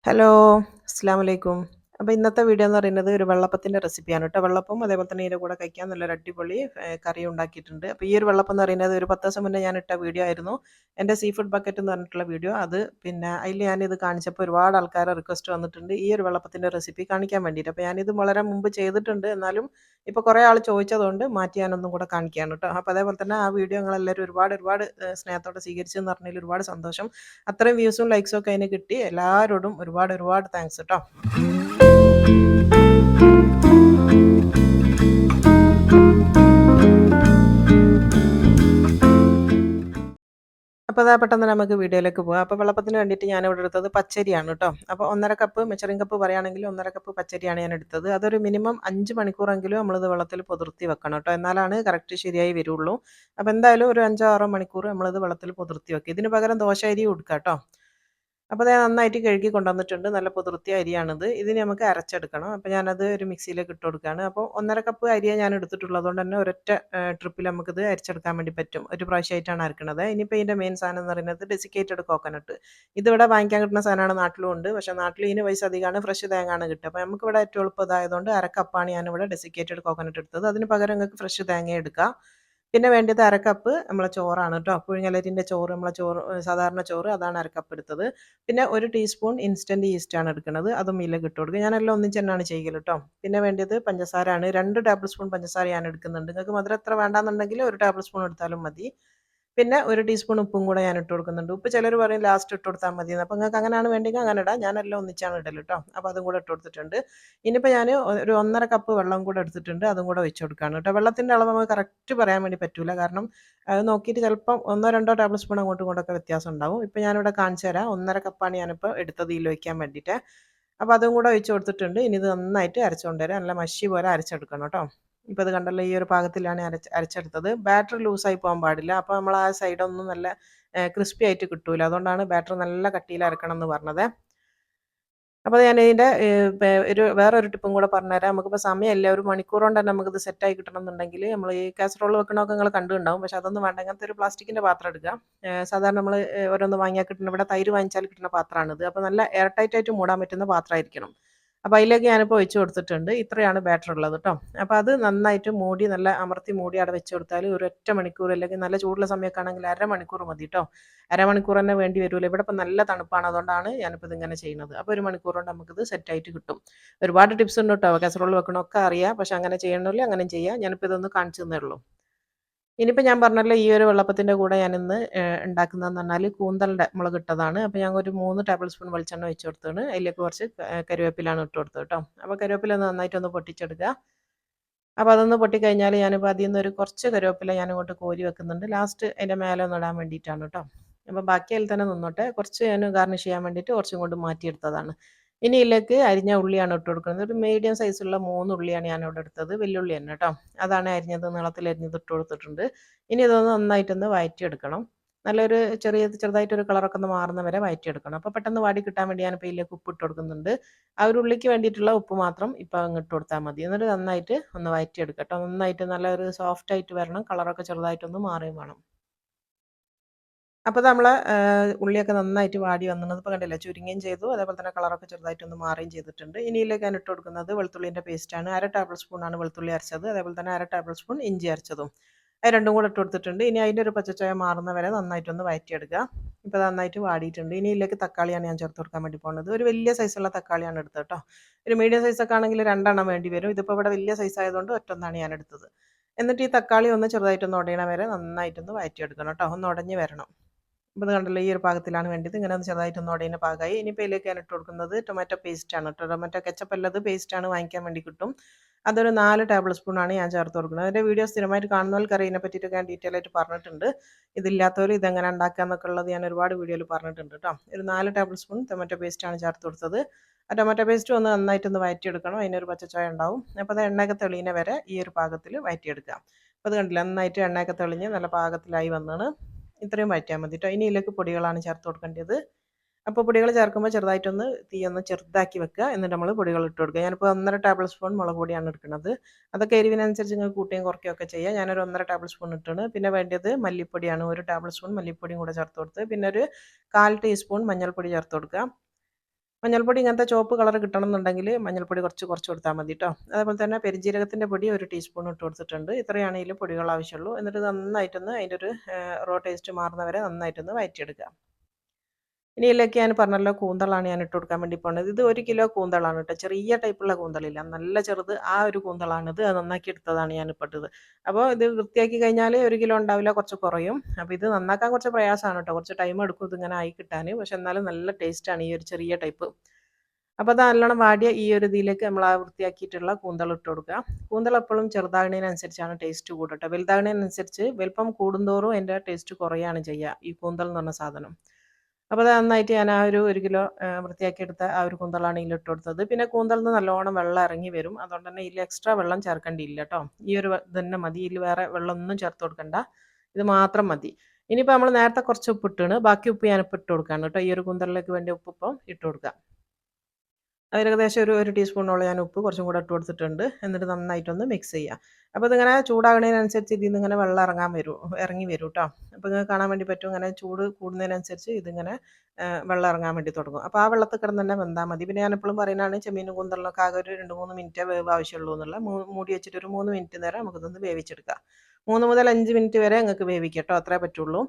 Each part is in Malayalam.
ഹലോ, അസ്സലാമു അലൈക്കും. അപ്പോൾ ഇന്നത്തെ വീഡിയോ എന്ന് പറയുന്നത് ഒരു വെള്ളപ്പത്തിൻ്റെ റെസിപ്പിയാണ് കേട്ടോ. വെള്ളപ്പം അതേപോലെ തന്നെ ഇതിൻ്റെ കൂടെ കഴിക്കാൻ നല്ലൊരു അടിപൊളി കറി ഉണ്ടാക്കിയിട്ടുണ്ട്. അപ്പോൾ ഈ ഒരു വെള്ളപ്പം എന്ന് പറയുന്നത് ഒരു 10 ദിവസം മുന്നേ ഞാൻ ഇട്ട വീഡിയോ ആയിരുന്നു. എൻ്റെ സീ ഫുഡ് ബക്കറ്റ് എന്ന് പറഞ്ഞിട്ടുള്ള വീഡിയോ. അത് പിന്നെ അതിൽ ഞാനിത് കാണിച്ചപ്പോൾ ഒരുപാട് ആൾക്കാരെ റിക്വസ്റ്റ് വന്നിട്ടുണ്ട് ഈ ഒരു വെള്ളപ്പത്തിൻ്റെ റെസിപ്പി കാണിക്കാൻ വേണ്ടിയിട്ട്. അപ്പോൾ ഞാനിത് വളരെ മുമ്പ് ചെയ്തിട്ടുണ്ട്. എന്നാലും ഇപ്പോൾ കുറേ ആൾ ചോദിച്ചതുകൊണ്ട് മാറ്റി ഞാനൊന്നും കൂടെ കാണിക്കുകയാണ് കേട്ടോ. അപ്പോൾ അതേപോലെ തന്നെ ആ വീഡിയോ നിങ്ങളെല്ലാവരും ഒരുപാട് സ്നേഹത്തോടെ സ്വീകരിച്ചെന്ന് പറഞ്ഞതിൽ ഒരുപാട് സന്തോഷം. അത്രയും വ്യൂസും ലൈക്സും ഒക്കെ അതിന് കിട്ടി. എല്ലാവരോടും ഒരുപാട് താങ്ക്സ് കേട്ടോ. അപ്പോൾ അതാ പെട്ടെന്ന് നമുക്ക് വീഡിയോയിലേക്ക് പോകാം. അപ്പോൾ വെള്ളപ്പത്തിന് വേണ്ടിയിട്ട് ഞാനിവിടെ എടുത്തത് പച്ചരിയാണ് കേട്ടോ. അപ്പോൾ 1.5 കപ്പ് മെഷറിംഗ് കപ്പ് പറയുകയാണെങ്കിൽ 1.5 കപ്പ് പച്ചരിയാണ് ഞാൻ എടുത്തത്. അതൊരു മിനിമം 5 മണിക്കൂറെങ്കിലും നമ്മളിത് വെള്ളത്തിൽ കുതിർത്തി വെക്കണം കേട്ടോ. എന്നാലാണ് കറക്റ്റ് ശരിയായി വരുള്ളൂ. അപ്പോൾ എന്തായാലും ഒരു 5-6 മണിക്കൂർ നമ്മളിത് വെള്ളത്തിൽ കുതിർത്തി വെക്കുക. ഇതിന് പകരം ദോശ അരി കൊടുക്കുക കേട്ടോ. അപ്പോൾ അത് നന്നായിട്ട് കഴുകി കൊണ്ടുവന്നിട്ടുണ്ട്. നല്ല കുതിർത്തിയ അരിയാണിത്. ഇതിന് നമുക്ക് അരച്ചെടുക്കണം. അപ്പോൾ ഞാനത് ഒരു മിക്സിയിലേക്ക് ഇട്ട് കൊടുക്കുകയാണ്. അപ്പോൾ 1.5 കപ്പ് അരിയാണ് ഞാൻ എടുത്തിട്ടുള്ളത്. അതുകൊണ്ട് തന്നെ ഒരൊറ്റ ട്രിപ്പിൽ നമുക്കിത് അരച്ചെടുക്കാൻ വേണ്ടി പറ്റും. ഒരു പ്രാവശ്യമായിട്ടാണ് അരക്കണത്. ഇനിയിപ്പോൾ ഇതിൻ്റെ മെയിൻ സാധനം എന്ന് പറയുന്നത് ഡെസിക്കേറ്റഡ് കോക്കനട്ട്. ഇതിവിടെ വാങ്ങിക്കാൻ കിട്ടുന്ന സാധനമാണ്, നാട്ടിലും ഉണ്ട്. പക്ഷേ നാട്ടിൽ ഇതിന് പൈസ അധികമാണ്, ഫ്രഷ് തേങ്ങയാണ് കിട്ടുക. അപ്പോൾ നമുക്കിവിടെ ഏറ്റവും എളുപ്പം ഇതായതുകൊണ്ട് 1/2 കപ്പാണ് ഞാനിവിടെ ഡെസിക്കേറ്റഡ് കോക്കനട്ട് എടുത്തത്. അതിന് പകരം നിങ്ങൾക്ക് ഫ്രഷ് തേങ്ങ എടുക്കാം. പിന്നെ വേണ്ടത് 1/2 കപ്പ് നമ്മളെ ചോറാണ് കേട്ടോ. പുഴുങ്ങലരിൻ്റെ ചോറ്, നമ്മളെ ചോറ് സാധാരണ ചോറ്, അതാണ് 1/2 കപ്പ് എടുത്തത്. പിന്നെ 1 ടീസ്പൂൺ ഇൻസ്റ്റൻറ്റ് ഈസ്റ്റാണ് എടുക്കുന്നത്. അതും ഇതിലേക്ക് ഇട്ട് കൊടുക്കുക. ഞാനെല്ലാം ഒന്നിച്ച് തന്നെയാണ് ചെയ്യൽ കേട്ടോ. പിന്നെ വേണ്ടത് പഞ്ചസാരയാണ്. 2 ടേബിൾ സ്പൂൺ പഞ്ചസാര ഞാൻ എടുക്കുന്നുണ്ട്. നിങ്ങൾക്ക് മധുരം എത്ര വേണ്ടാന്നുണ്ടെങ്കിൽ 1 ടേബിൾ സ്പൂൺ എടുത്താലും മതി. പിന്നെ 1 ടീസ്പൂൺ ഉപ്പും കൂടെ ഞാൻ ഇട്ട് കൊടുക്കുന്നുണ്ട്. ഉപ്പ് ചിലർ പറയും ലാസ്റ്റ് ഇട്ട് കൊടുത്താൽ മതിയെന്ന്. അപ്പോൾ നിങ്ങൾക്ക് അങ്ങനെയാണ് വേണ്ടെങ്കിൽ അങ്ങനെ ഇടാം. ഞാനെല്ലാം ഒന്നിച്ചാണ് ഇടൽ കേട്ടോ. അപ്പോൾ അതും കൂടെ ഇട്ട് കൊടുത്തിട്ടുണ്ട്. ഇനിയിപ്പോൾ ഞാൻ ഒരു 1.5 കപ്പ് വെള്ളം കൂടെ എടുത്തിട്ടുണ്ട്. അതും കൂടെ ഒഴിച്ച് കൊടുക്കുകയാണ് കേട്ടോ. വെള്ളത്തിൻ്റെ അളവ് നമുക്ക് കറക്റ്റ് പറയാൻ വേണ്ടി പറ്റില്ല. കാരണം അത് നോക്കിയിട്ട് ചിലപ്പം 1-2 ടേബിൾ സ്പൂൺ അങ്ങോട്ടും ഇങ്ങോട്ടൊക്കെ വ്യത്യാസം ഉണ്ടാവും. ഇപ്പോൾ ഞാനിവിടെ കാണിച്ചു തരാം. 1.5 കപ്പാണ് ഞാനിപ്പോൾ എടുത്തത് ഇതിൽ വയ്ക്കാൻ വേണ്ടിയിട്ട്. അപ്പോൾ അതും കൂടെ ഒഴിച്ച് കൊടുത്തിട്ടുണ്ട്. ഇനി ഇത് നന്നായിട്ട് അരച്ചുകൊണ്ട് വരാം. നല്ല മഷി പോലെ അരച്ചെടുക്കണം കേട്ടോ. ഇപ്പോൾ ഇത് കണ്ടല്ലോ, ഈ ഒരു പാകത്തിലാണ് അരച്ചെടുത്തത്. ബാറ്റർ ലൂസായി പോകാൻ പാടില്ല. അപ്പോൾ നമ്മൾ ആ സൈഡൊന്നും നല്ല ക്രിസ്പി ആയിട്ട് കിട്ടൂല. അതുകൊണ്ടാണ് ബാറ്റർ നല്ല കട്ടിയിൽ അരക്കണം എന്ന് പറഞ്ഞത്. അപ്പോൾ ഞാൻ ഇതിൻ്റെ വേറൊരു ടിപ്പും കൂടെ പറഞ്ഞുതരാം. നമുക്കിപ്പോൾ സമയമില്ല, ഒരു മണിക്കൂർ കൊണ്ട് തന്നെ നമുക്കിത് സെറ്റായി കിട്ടണം എന്നുണ്ടെങ്കിൽ നമ്മൾ ഈ കാസറോൾ വെക്കണമൊക്കെ നിങ്ങൾ കണ്ടിട്ടുണ്ടാവും. പക്ഷേ അതൊന്നും വേണ്ട, അങ്ങനത്തെ ഒരു പ്ലാസ്റ്റിക്കിൻ്റെ പാത്രം എടുക്കുക. സാധാരണ നമ്മൾ ഓരോന്ന് വാങ്ങിയാൽ കിട്ടുന്ന, ഇവിടെ തൈര് വാങ്ങിച്ചാൽ കിട്ടുന്ന പാത്രമാണിത്. അപ്പോൾ നല്ല എയർ ടൈറ്റ് ആയിട്ട് മൂടാൻ പറ്റുന്ന പാത്രമായിരിക്കണം. അപ്പോൾ അതിലേക്ക് ഞാനിപ്പോൾ ഒഴിച്ച് കൊടുത്തിട്ടുണ്ട്. ഇത്രയാണ് ബാറ്റർ ഉള്ളത് കേട്ടോ. അപ്പോൾ അത് നന്നായിട്ട് മൂടി, നല്ല അമർത്തി മൂടി അവിടെ വെച്ച് കൊടുത്താൽ ഒരു ഒറ്റ മണിക്കൂർ, അല്ലെങ്കിൽ നല്ല ചൂടുള്ള സമയമൊക്കെ ആണെങ്കിൽ അരമണിക്കൂർ മതി കേട്ടോ. അരമണിക്കൂർ തന്നെ വേണ്ടി വരില്ല. ഇവിടെ ഇപ്പോൾ നല്ല തണുപ്പാണ്, അതുകൊണ്ടാണ് ഞാനിപ്പോൾ ഇതിങ്ങനെ ചെയ്യുന്നത്. അപ്പോൾ ഒരു മണിക്കൂർ കൊണ്ട് നമുക്കിത് സെറ്റായിട്ട് കിട്ടും. ഒരുപാട് ടിപ്സ് ഉണ്ട് കേട്ടോ. കാസറോൾ വെക്കണമൊക്കെ അറിയാം, പക്ഷേ അങ്ങനെ ചെയ്യണമല്ലോ, അങ്ങനെ ചെയ്യാം. ഞാനിപ്പോൾ ഇതൊന്ന് കാണിച്ചു തന്നേ ഉള്ളൂ. ഇനിയിപ്പോൾ ഞാൻ പറഞ്ഞല്ലോ, ഈ ഒരു വെള്ളപ്പത്തിൻ്റെ കൂടെ ഞാനിന്ന് ഉണ്ടാക്കുന്നതെന്ന് പറഞ്ഞാൽ കൂന്തലിൻ്റെ മുളകിട്ടതാണ്. അപ്പോൾ ഞാൻ ഒരു 3 ടേബിൾ സ്പൂൺ വെളിച്ചെണ്ണ ഒഴിച്ച് കൊടുത്തതാണ്. അതിലേക്ക് കുറച്ച് കറിവേപ്പിലാണ് ഇട്ട് കൊടുത്തത് കേട്ടോ. അപ്പോൾ കറിവേപ്പില ഒന്ന് നന്നായിട്ടൊന്ന് പൊട്ടിച്ചെടുക്കുക. അപ്പോൾ അതൊന്ന് പൊട്ടിക്കഴിഞ്ഞാൽ ഞാനിപ്പോൾ അതിൽ നിന്ന് ഒരു കുറച്ച് കറിവേപ്പില ഞാനിങ്ങോട്ട് കോരി വെക്കുന്നുണ്ട്. ലാസ്റ്റ് അതിൻ്റെ മേലെ ഒന്ന് ഇടാൻ വേണ്ടിയിട്ടാണ് കേട്ടോ. അപ്പോൾ ബാക്കി അതിൽ തന്നെ നിന്നോട്ടെ. കുറച്ച് ഞാൻ ഗാർണിഷ് ചെയ്യാൻ വേണ്ടിയിട്ട് കുറച്ചും കൊണ്ട് മാറ്റിയെടുത്തതാണ്. ഇനി ഇതിലേക്ക് അരിഞ്ഞ ഉള്ളിയാണ് ഇട്ട് കൊടുക്കുന്നത്. ഒരു മീഡിയം സൈസുള്ള 3 ഉള്ളിയാണ് ഞാനിവിടെ എടുത്തത്. വെല്ലുള്ളി തന്നെ കേട്ടോ. അതാണ് അരിഞ്ഞത്, നീളത്തിൽ അരിഞ്ഞത് ഇട്ട് കൊടുത്തിട്ടുണ്ട്. ഇനി ഇതൊന്ന് നന്നായിട്ടൊന്ന് വഴറ്റിയെടുക്കണം. നല്ലൊരു ചെറുതായിട്ടൊരു കളറൊക്കെ ഒന്ന് മാറുന്ന വരെ വഴറ്റിയെടുക്കണം. അപ്പോൾ പെട്ടെന്ന് വാടി കിട്ടാൻ വേണ്ടി ഞാനിപ്പോൾ ഇതിലേക്ക് ഉപ്പ് ഇട്ട് കൊടുക്കുന്നുണ്ട്. ആ ഒരു ഉള്ളിക്ക് വേണ്ടിയിട്ടുള്ള ഉപ്പ് മാത്രം ഇപ്പോൾ അങ്ങ് ഇട്ട് കൊടുത്താൽ മതി. എന്നിട്ട് നന്നായിട്ട് ഒന്ന് വഴറ്റിയെടുക്കുക കേട്ടോ. നന്നായിട്ട് നല്ലൊരു സോഫ്റ്റ് ആയിട്ട് വരണം. കളറൊക്കെ ചെറുതായിട്ടൊന്ന് മാറുകയും വേണം. അപ്പോൾ നമ്മളെ ഉള്ളിയൊക്കെ നന്നായിട്ട് വാടി വന്നത് ഇപ്പോൾ കണ്ടില്ലേ, ചുരുങ്ങുകയും ചെയ്തു. അതേപോലെ തന്നെ കളറൊക്കെ ചെറുതായിട്ടൊന്ന് മാറുകയും ചെയ്തിട്ടുണ്ട്. ഇനി ഇതിലേക്ക് ഞാൻ ഇട്ട് കൊടുക്കുന്നത് വെളുത്തുള്ളിൻ്റെ പേസ്റ്റാണ്. 1/2 ടേബിൾ സ്പൂണാണ് വെളുത്തുള്ളി അരച്ചത്. അതേപോലെ തന്നെ 1/2 ടേബിൾ സ്പൂൺ ഇഞ്ചി അരച്ചതും. അത് രണ്ടും കൂടെ ഇട്ട് കൊടുത്തിട്ടുണ്ട്. ഇനി അതിൻ്റെ ഒരു പച്ചച്ചോയ മാറുന്ന വരെ നന്നായിട്ടൊന്ന് വഴറ്റിയെടുക്കുക. ഇപ്പോൾ നന്നായിട്ട് വാടിയിട്ടുണ്ട്. ഇനി ഇതിലേക്ക് തക്കാളിയാണ് ഞാൻ ചേർത്ത് കൊടുക്കാൻ വേണ്ടി പോകുന്നത്. ഒരു വലിയ സൈസുള്ള തക്കാളിയാണ് എടുത്തത് കേട്ടോ. ഒരു മീഡിയം സൈസൊക്കെ ആണെങ്കിൽ 2 എണ്ണം വേണ്ടി വരും. ഇതിപ്പോൾ ഇവിടെ വലിയ സൈസ് ആയതുകൊണ്ട് ഒറ്റൊന്നാണ് ഞാൻ എടുത്തത്. എന്നിട്ട് ഈ തക്കാളി ഒന്ന് ചെറുതായിട്ടൊന്ന് ഉടയണ വരെ നന്നായിട്ടൊന്ന് വഴറ്റിയെടുക്കണം കേട്ടോ. ഒന്ന് ഉടഞ്ഞ് വരണം. അപ്പോൾ ഇത് കണ്ടല്ലോ, ഈ ഒരു പാകത്തിലാണ് വേണ്ടത്. ഇങ്ങനെ ഒന്ന് ചെറുതായിട്ടൊന്ന് ഉടയുന്ന പാകമായി. ഇനിയിപ്പോൾ ഇതിലേക്ക് ഞാൻ ഇട്ട് കൊടുക്കുന്നത് ടൊമാറ്റോ പേസ്റ്റാണ് കേട്ടോ. ടൊമാറ്റോ കെച്ചപ്പ് അല്ലത്, പേസ്റ്റാണ്, വാങ്ങിക്കാൻ വേണ്ടി കിട്ടും. അതൊരു 4 ടേബിൾ സ്പൂണാണ് ഞാൻ ചേർത്ത് കൊടുക്കുന്നത്. അതിൻ്റെ വീഡിയോ സ്ഥിരമായിട്ട് കാണുന്നവർക്ക് ഇതിനെ പറ്റിയിട്ടൊക്കെ ഞാൻ ഡീറ്റെയിൽ ആയിട്ട് പറഞ്ഞിട്ടുണ്ട്. ഇതില്ലാത്തവർ ഇതെങ്ങനെ ഉണ്ടാക്കുക എന്നൊക്കെ ഉള്ളത് ഞാൻ ഒരുപാട് വീഡിയോയിൽ പറഞ്ഞിട്ടുണ്ട് കേട്ടോ. ഒരു 4 ടേബിൾ സ്പൂൺ ടൊമാറ്റോ പേസ്റ്റാണ് ചേർത്ത് കൊടുത്തത്. ആ ടൊമാറ്റോ പേസ്റ്റ് ഒന്ന് നന്നായിട്ടൊന്ന് വഴറ്റിയെടുക്കണം. അതിനൊരു പച്ചച്ചോയ ഉണ്ടാവും. അപ്പോൾ അത് എണ്ണയൊക്കെ തെളിയുന്ന വരെ ഈ ഒരു പാകത്തിൽ വഴറ്റിയെടുക്കുക. അപ്പോൾ അത് കണ്ടില്ല, നന്നായിട്ട് എണ്ണയൊക്കെ തെളിഞ്ഞ് നല്ല പാകത്തിലായി വന്നാണ്. ഇത്രയും വഴറ്റിയാൽ മതി കേട്ടോ. ഇനി ഇതിലേക്ക് പൊടികളാണ് ചേർത്ത് കൊടുക്കേണ്ടത്. അപ്പോൾ പൊടികൾ ചേർക്കുമ്പോൾ ചെറുതായിട്ടൊന്ന് തീയൊന്ന് ചെറുതാക്കി വെക്കുക. എന്നിട്ട് നമ്മൾ പൊടികൾ ഇട്ട് കൊടുക്കുക. ഞാനിപ്പോൾ 1.5 ടേബിൾ സ്പൂൺ മുളക് പൊടിയാണ് എടുക്കുന്നത്. അതൊക്കെ എരിവിനനുസരിച്ച് നിങ്ങൾക്ക് കൂട്ടുകയും കുറയ്ക്കുകയൊക്കെ ചെയ്യാം. ഞാനൊരു 1.5 ടേബിൾ സ്പൂൺ ഇട്ടാണ്. പിന്നെ വേണ്ടത് മല്ലിപ്പൊടിയാണ്. 1 ടേബിൾ സ്പൂൺ മല്ലിപ്പൊടിയും കൂടെ ചേർത്ത് കൊടുത്ത്, പിന്നെ ഒരു 1/4 ടീസ്പൂൺ മഞ്ഞൾപ്പൊടി ചേർത്ത് കൊടുക്കുക. മഞ്ഞൾപ്പൊടി ഇങ്ങനത്തെ ചുവപ്പ് കളർ കിട്ടണമെന്നുണ്ടെങ്കിൽ മഞ്ഞൾപ്പൊടി കുറച്ച് കൊടുത്താൽ മതി കേട്ടോ. അതേപോലെ തന്നെ പെരുംജീരകത്തിൻ്റെ പൊടി 1 ടീസ്പൂൺ ഇട്ട് കൊടുത്തിട്ടുണ്ട്. ഇത്രയാണ് ഇതിൽ പൊടികൾ ആവശ്യമുള്ളൂ. എന്നിട്ട് നന്നായിട്ടൊന്ന് അതിൻ്റെ ഒരു റോ ടേസ്റ്റ് മാറുന്നവരെ നന്നായിട്ടൊന്ന് വഴറ്റിയെടുക്കുക. ഇനി ഇതിലേക്ക് ഞാൻ പറഞ്ഞല്ലോ കൂന്തളാണ് ഞാൻ ഇട്ട് കൊടുക്കാൻ വേണ്ടി പോകുന്നത്. ഇത് 1 കിലോ കൂന്തളാണ് കേട്ടോ. ചെറിയ ടൈപ്പുള്ള കൂന്തളില്ല, നല്ല ചെറുത്, ആ ഒരു കൂന്തളാണിത്. അത് നന്നാക്കി എടുത്തതാണ് ഞാൻ ഇപ്പോൾ ഇട്ടത്. അപ്പോൾ ഇത് വൃത്തിയാക്കി കഴിഞ്ഞാൽ 1 കിലോ ഉണ്ടാവില്ല, കുറച്ച് കുറയും. അപ്പോൾ ഇത് നന്നാക്കാൻ കുറച്ച് പ്രയാസമാണ് കേട്ടോ, കുറച്ച് ടൈം എടുക്കും ഇതിങ്ങനെ ആയി കിട്ടാൻ. പക്ഷെ എന്നാലും നല്ല ടേസ്റ്റാണ് ഈ ഒരു ചെറിയ ടൈപ്പ്. അപ്പോൾ അത് നല്ലോണം വാടിയ ഈ ഒരു ഇതിലേക്ക് നമ്മൾ ആ വൃത്തിയാക്കിയിട്ടുള്ള കൂന്തൾ ഇട്ട് കൊടുക്കുക. കൂന്തൾ എപ്പോഴും ചെറുതാകുന്നതിനനുസരിച്ചാണ് ടേസ്റ്റ് കൂടട്ടെ. വലുതാകുന്നതിനനുസരിച്ച് വലിപ്പം കൂടുന്തോറും അതിൻ്റെ ടേസ്റ്റ് കുറയാണ് ചെയ്യുക ഈ കൂന്തൾ എന്ന് പറഞ്ഞ സാധനം. അപ്പോൾ അത് നന്നായിട്ട് ഞാൻ ആ ഒരു 1 കിലോ വൃത്തിയാക്കിയെടുത്ത ആ ഒരു കൂന്തളാണ് ഇതിൽ ഇട്ട് കൊടുത്തത്. പിന്നെ കൂന്തളിൽ നിന്ന് നല്ലോണം വെള്ളം ഇറങ്ങി വരും. അതുകൊണ്ട് തന്നെ ഇതിൽ എക്സ്ട്രാ വെള്ളം ചേർക്കേണ്ടിയില്ല കേട്ടോ. ഈ ഒരു തന്നെ മതി, ഇതിൽ വേറെ വെള്ളമൊന്നും ചേർത്ത് കൊടുക്കണ്ട, ഇത് മാത്രം മതി. ഇനിയിപ്പോൾ നമ്മൾ നേരത്തെ കുറച്ച് ഉപ്പ് ഇട്ടാണ്, ബാക്കി ഉപ്പ് ഞാനിപ്പോൾ ഇട്ട് കൊടുക്കുകയാണ് കേട്ടോ. ഈ ഒരു കൂന്തളിലേക്ക് വേണ്ടി ഉപ്പ് ഇപ്പം ഇട്ട് കൊടുക്കുക. ഏകദേശം ഒരു ടീസ്പൂണോളം ഞാൻ ഉപ്പ് കുറച്ചും കൂടെ ഇട്ട് കൊടുത്തിട്ടുണ്ട്. എന്നിട്ട് നന്നായിട്ടൊന്ന് മിക്സ് ചെയ്യുക. അപ്പോൾ ഇതിങ്ങനെ ചൂടാകുന്നതിനനുസരിച്ച് ഇതിൽ നിന്ന് ഇങ്ങനെ വെള്ളം ഇറങ്ങി വരും കേട്ടോ. അപ്പോൾ നിങ്ങൾക്ക് കാണാൻ വേണ്ടി പറ്റും, ഇങ്ങനെ ചൂട് കൂടുന്നതിനനുസരിച്ച് ഇതിങ്ങനെ വെള്ളം ഇറങ്ങാൻ വേണ്ടി തുടങ്ങും. അപ്പോൾ ആ വെള്ളത്തിൽ കിടന്ന് തന്നെ വെന്താൽ മതി. പിന്നെ ഞാൻ എപ്പോഴും പറയുന്നതാണ്, ചെമ്മീനും കൂന്തളിനൊക്കെ ആകെ ഒരു 2-3 മിനിറ്റേ വേവ് ആവശ്യമുള്ളൂ എന്നുള്ള. മൂടി വെച്ചിട്ട് ഒരു 3 മിനിറ്റ് നേരം നമുക്കിതൊന്ന് വേവിച്ചെടുക്കാം. 3 മുതൽ 5 മിനിറ്റ് വരെ നിങ്ങൾക്ക് വേവിക്കാം കേട്ടോ, അത്രേ പറ്റുള്ളൂ.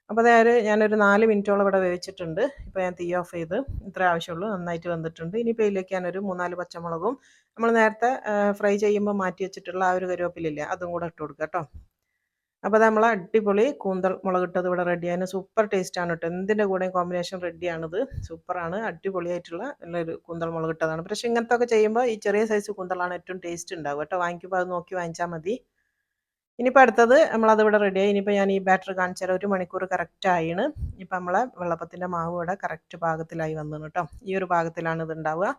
അപ്പോൾ അതായത് ഞാനൊരു 4 മിനിറ്റോളം ഇവിടെ വേവിച്ചിട്ടുണ്ട്. ഇപ്പോൾ ഞാൻ തീ ഓഫ് ചെയ്ത്, ഇത്രേ ആവശ്യമുള്ളൂ, നന്നായിട്ട് വെന്തിട്ടുണ്ട്. ഇനിയിപ്പോൾ ഇതിലേക്ക് ഞാനൊരു 3-4 പച്ചമുളകും നമ്മൾ നേരത്തെ ഫ്രൈ ചെയ്യുമ്പോൾ മാറ്റി വെച്ചിട്ടുള്ള ആ ഒരു കറിവേപ്പിലില്ലേ, അതും കൂടെ ഇട്ട് കൊടുക്കുക കേട്ടോ. അപ്പോൾ അത് നമ്മൾ അടിപൊളി കൂന്തൽ മുളകിട്ടത് ഇവിടെ റെഡിയാണ്. സൂപ്പർ ടേസ്റ്റാണ് കേട്ടോ. എന്തിൻ്റെ കൂടെയും കോമ്പിനേഷൻ റെഡിയാണിത്. സൂപ്പറാണ്, അടിപൊളിയായിട്ടുള്ള നല്ലൊരു കൂന്തൽ മുളകിട്ടതാണ്. പക്ഷേ ഇങ്ങനത്തെ ഒക്കെ ചെയ്യുമ്പോൾ ഈ ചെറിയ സൈസ് കൂന്തളാണ് ഏറ്റവും ടേസ്റ്റ് ഉണ്ടാവുക കേട്ടോ. വാങ്ങിക്കുമ്പോൾ അത് നോക്കി വാങ്ങിച്ചാൽ മതി. ഇനിയിപ്പോൾ അടുത്തത് നമ്മളതിവിടെ റെഡിയായി. ഇനിയിപ്പോൾ ഞാൻ ഈ ബാറ്റർ കാണിച്ചു തരാം. 1 മണിക്കൂർ കറക്റ്റ് ആയിണ്. ഇപ്പം നമ്മളെ വെള്ളപ്പത്തിൻ്റെ മാവ് ഇവിടെ കറക്റ്റ് പാകത്തിലായി വന്നു കേട്ടോ. ഈ ഒരു പാകത്തിലാണ് ഇത് ഉണ്ടാവുക.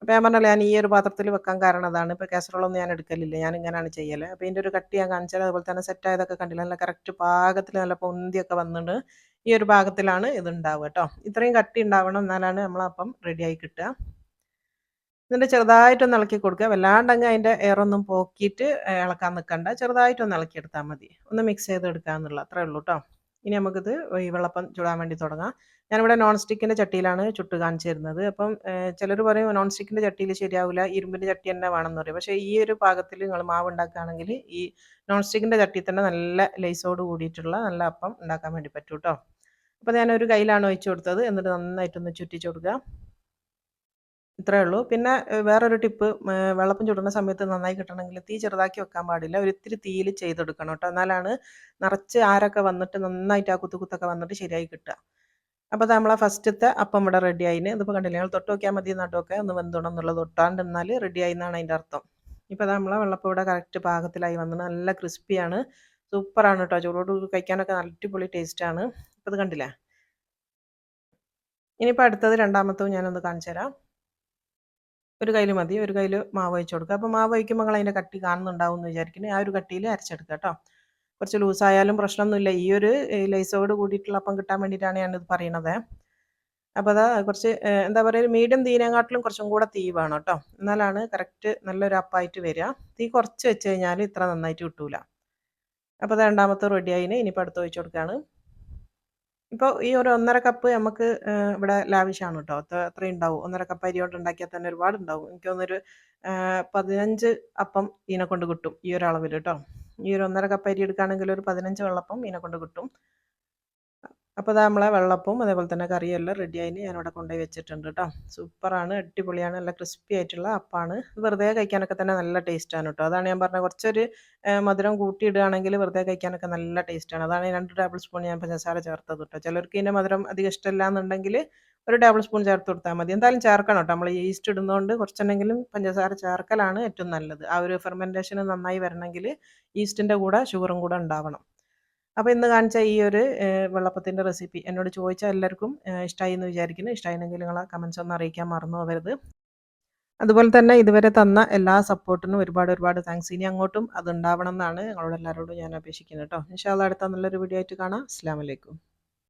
അപ്പോൾ ഞാൻ പറഞ്ഞല്ലോ, ഞാൻ ഈ ഒരു പാത്രത്തിൽ വെക്കാൻ കാരണം അതാണ്. ഇപ്പോൾ കാസറോളൊന്നും ഞാൻ എടുക്കലില്ല, ഞാൻ ഇങ്ങനെയാണ് ചെയ്യൽ. അപ്പോൾ ഇതിൻ്റെ ഒരു കട്ടി ഞാൻ കാണിച്ചാൽ, അതുപോലെ തന്നെ സെറ്റായതൊക്കെ കണ്ടില്ല, നല്ല കറക്റ്റ് പാകത്തിൽ നല്ല പൊന്തിയൊക്കെ വന്നിട്ട് ഈ ഒരു പാകത്തിലാണ് ഇത് ഉണ്ടാവുക കേട്ടോ. ഇത്രയും കട്ടി ഉണ്ടാവണം, എന്നാലാണ് നമ്മളപ്പം റെഡിയായി കിട്ടുക. എന്നിട്ട് ചെറുതായിട്ടൊന്ന് ഇളക്കി കൊടുക്കുക. വല്ലാണ്ടങ്ങ് അതിൻ്റെ എയറൊന്നും പോക്കിയിട്ട് ഇളക്കാൻ നിൽക്കണ്ട, ചെറുതായിട്ടൊന്ന് ഇളക്കിയെടുത്താൽ മതി. ഒന്ന് മിക്സ് ചെയ്തെടുക്കുക എന്നുള്ള, അത്രേ ഉള്ളൂ കേട്ടോ. ഇനി നമുക്കിത് ഈ വെള്ളപ്പം ചുടാൻ വേണ്ടി തുടങ്ങാം. ഞാനിവിടെ നോൺ സ്റ്റിക്കിൻ്റെ ചട്ടിയിലാണ് ചുട്ട് കാണിച്ചു തരുന്നത്. അപ്പം ചിലർ പറയും നോൺ സ്റ്റിക്കിൻ്റെ ചട്ടിയിൽ ശരിയാവില്ല, ഇരുമ്പിൻ്റെ ചട്ടി തന്നെ വേണമെന്ന് പറയും. പക്ഷേ ഈ ഒരു പാകത്തിൽ നിങ്ങൾ മാവ് ഉണ്ടാക്കുകയാണെങ്കിൽ ഈ നോൺ സ്റ്റിക്കിൻ്റെ ചട്ടിയിൽ തന്നെ നല്ല ലേസോട് കൂടിയിട്ടുള്ള നല്ല അപ്പം ഉണ്ടാക്കാൻ വേണ്ടി പറ്റും കേട്ടോ. അപ്പോൾ ഞാനൊരു കയ്യിലാണ് ഒഴിച്ചു കൊടുത്തത്. എന്നിട്ട് നന്നായിട്ടൊന്ന് ചുറ്റിച്ചു കൊടുക്കുക. ഇത്രയേ ഉള്ളൂ. പിന്നെ വേറൊരു ടിപ്പ്, വെള്ളപ്പം ചുടുന്ന സമയത്ത് നന്നായി കിട്ടണമെങ്കിൽ തീ ചെറുതാക്കി വെക്കാൻ പാടില്ല, ഒരിത്തിരി തീയിൽ ചെയ്തെടുക്കണം കേട്ടോ. എന്നാലാണ് നിറച്ച് ആരൊക്കെ വന്നിട്ട് നന്നായിട്ട് ആ കുത്തൊക്കെ വന്നിട്ട് ശരിയായി കിട്ടുക. അപ്പോൾ അത് നമ്മളെ ഫസ്റ്റത്തെ അപ്പം ഇവിടെ റെഡി ആയിന്. ഇതിപ്പോൾ കണ്ടില്ല, ഞങ്ങൾ തൊട്ട് നോക്കിയാൽ മതി, നട്ടൊക്കെ ഒന്ന് വെന്തോണം എന്നുള്ളത്, തൊട്ടാണ്ട് എന്നാൽ റെഡി ആയി എന്നാണ് അതിൻ്റെ അർത്ഥം. ഇപ്പോൾ അത് നമ്മളെ വെള്ളപ്പം ഇവിടെ കറക്റ്റ് പാകത്തിലായി വന്ന് നല്ല ക്രിസ്പിയാണ്, സൂപ്പറാണ് കേട്ടോ. ചൂടോട് കഴിക്കാനൊക്കെ നല്ല അടിപൊളി ടേസ്റ്റാണ്. ഇപ്പോൾ ഇത് കണ്ടില്ലേ. ഇനിയിപ്പോൾ അടുത്തത് രണ്ടാമത്തതും ഞാനൊന്ന് കാണിച്ചു തരാം. ഒരു കയ്യിൽ മതി, ഒരു കയ്യിൽ മാവ് ഒഴിച്ച് കൊടുക്കുക. അപ്പോൾ മാവ് ഒഴിക്കുമ്പോൾ നിങ്ങൾ അതിൻ്റെ കട്ടി കാണുന്നുണ്ടാവും എന്ന് വിചാരിക്കുന്നത്. ആ ഒരു കട്ടിയിൽ അരച്ചെടുക്കുക കേട്ടോ. കുറച്ച് ലൂസായാലും പ്രശ്നമൊന്നുമില്ല. ഈ ഒരു ലേസോട് കൂടിയിട്ടുള്ള അപ്പം കിട്ടാൻ വേണ്ടിയിട്ടാണ് ഞാനിത് പറയണത്. അപ്പോൾ അതാ കുറച്ച് എന്താ പറയുക, ഒരു മീഡിയം തീനേക്കാട്ടിലും കുറച്ചും കൂടെ തീ വേണം കേട്ടോ, എന്നാലാണ് കറക്റ്റ് നല്ലൊരു അപ്പമായിട്ട് വരിക. തീ കുറച്ച് വെച്ച് കഴിഞ്ഞാൽ ഇത്ര നന്നായിട്ട് കിട്ടൂല. അപ്പോൾ അത് രണ്ടാമത്തെ റെഡിയായിന്. ഇനിയിപ്പോൾ അടുത്ത് ഒഴിച്ച് കൊടുക്കുകയാണ്. ഇപ്പോൾ ഈ ഒരു 1.5 കപ്പ് നമുക്ക് ഇവിടെ ലാവിഷാണ് കേട്ടോ. അത്രയും ഉണ്ടാവും. 1.5 കപ്പ് അരി കൊണ്ട് ഉണ്ടാക്കിയാൽ തന്നെ ഒരുപാടുണ്ടാവും. എനിക്ക് തോന്നുന്നൊരു 15 അപ്പം ഇതിനെക്കൊണ്ട് കിട്ടും ഈ ഒരു അളവിൽ കേട്ടോ. ഈ ഒരു 1.5 കപ്പ് അരി എടുക്കുകയാണെങ്കിൽ ഒരു 15 വെള്ളപ്പം ഇതിനെക്കൊണ്ട് കിട്ടും. അപ്പോൾ അത് നമ്മളെ വെള്ളപ്പവും അതേപോലെ തന്നെ കറിയെല്ലാം റെഡി ആയിന് ഞാനിവിടെ കൊണ്ടുപോയി വെച്ചിട്ടുണ്ട് കേട്ടോ. സൂപ്പറാണ്, അടിപൊളിയാണ്, നല്ല ക്രിസ്പി ആയിട്ടുള്ള അപ്പമാണ്. വെറുതെ കഴിക്കാനൊക്കെ തന്നെ നല്ല ടേസ്റ്റാണ് കേട്ടോ. അതാണ് ഞാൻ പറഞ്ഞത്, കുറച്ചൊരു മധുരം കൂട്ടിയിടുകയാണെങ്കിൽ വെറുതെ കഴിക്കാനൊക്കെ നല്ല ടേസ്റ്റാണ്. അതാണ് 2 ടേബിൾ സ്പൂൺ ഞാൻ പഞ്ചസാര ചേർത്തത് കേട്ടോ. ചിലർക്ക് ഇതിൻ്റെ മധുരം അധികം ഇഷ്ടമില്ല എന്നുണ്ടെങ്കിൽ 1 ടേബിൾ സ്പൂൺ ചേർത്ത് കൊടുത്താൽ മതി. എന്തായാലും ചേർക്കണം കേട്ടോ. നമ്മൾ ഈസ്റ്റ് ഇടുന്നതുകൊണ്ട് കുറച്ചെന്തെങ്കിലും പഞ്ചസാര ചേർക്കലാണ് ഏറ്റവും നല്ലത്. ആ ഒരു ഫെർമെൻറ്റേഷൻ നന്നായി വരണമെങ്കിൽ ഈസ്റ്റിൻ്റെ കൂടെ ഷുഗറും കൂടെ ഉണ്ടാവണം. അപ്പോൾ ഇന്ന് കാണിച്ച ഈ ഒരു വെള്ളപ്പത്തിൻ്റെ റെസിപ്പി എന്നോട് ചോദിച്ച എല്ലാവർക്കും ഇഷ്ടമായി എന്ന് വിചാരിക്കുന്നു. ഇഷ്ടമായിരുന്നെങ്കിൽ നിങ്ങളെ കമൻസ് ഒന്ന് അറിയിക്കാൻ മറന്നു പോകരുത്. അതുപോലെ തന്നെ ഇതുവരെ തന്ന എല്ലാ സപ്പോർട്ടിനും ഒരുപാട് താങ്ക്സ്. ഇനി അങ്ങോട്ടും അതുണ്ടാവണം എന്നാണ് നിങ്ങളോട് എല്ലാവരോടും ഞാൻ അപേക്ഷിക്കുന്നത് കേട്ടോ. ഇൻഷാ അല്ലാഹ് അടുത്ത നല്ലൊരു വീഡിയോ ആയിട്ട് കാണാം. അസ്സലാമു അലൈക്കും.